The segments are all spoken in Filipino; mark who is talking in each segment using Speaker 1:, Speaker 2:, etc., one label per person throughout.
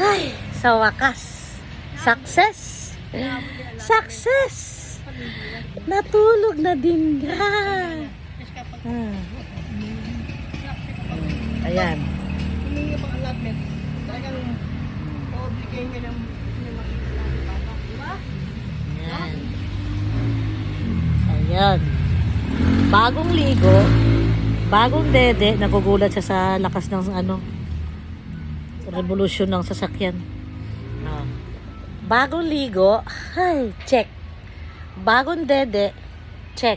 Speaker 1: Ay, sa wakas. Success! Success! Natulog na din ka. Ayan.
Speaker 2: Hindi pang allotment. Talagang obligay ka ng makikita ng bata. Diba?
Speaker 1: Ayan. Ayan. Bagong ligo, bagong dede, nagugulat siya sa lakas ng revolusyon ng sasakyan. Bagong ligo, ay, check. Bagong dede, check.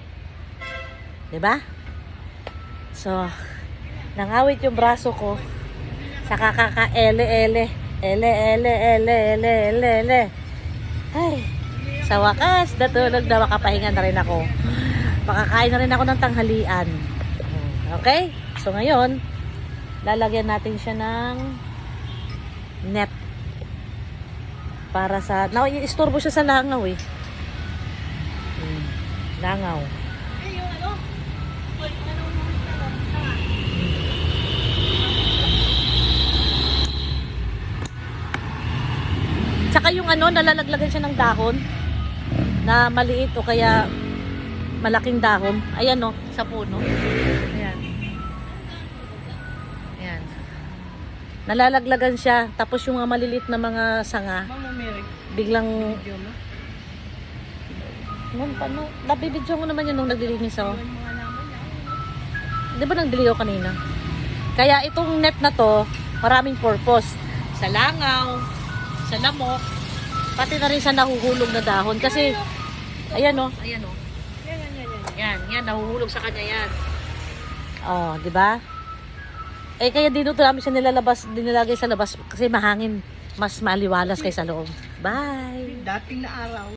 Speaker 1: Diba? So, nangawit yung braso ko sa kakaka-ele-ele. Ele-ele-ele-ele-ele. Ay, sa wakas, natulog na, makapahinga na rin ako. Makakain na rin ako ng tanghalian. Okay? So, ngayon, lalagyan natin siya ng net. Para sa, istorbo siya sa langaw eh. Langaw.
Speaker 2: Eh, yung ano?
Speaker 1: Tsaka yung nalalaglagan siya ng dahon na maliit o kaya malaking dahon. Ayan sa puno. Ayan. Ayan. Nalalaglagan siya. Tapos yung mga maliliit na mga sanga,
Speaker 2: Mama Mary.
Speaker 1: biglang,
Speaker 2: Video mo?
Speaker 1: nabibidyo mo naman yun nung naglilinis ako.
Speaker 2: Yung mga naman niya.
Speaker 1: Di ba nagbili ako kanina? Kaya itong net na to, maraming purpose. Sa langaw, sa lamok, pati na rin sa nahuhulog na dahon. Kasi, ayan o. Yan, nahuhulog sa kanya yan. Oh, di ba? Eh, kaya dito namin siya dinilagay sa labas kasi mahangin, mas maliwalas kaysa loob. Bye!
Speaker 2: Dating na araw.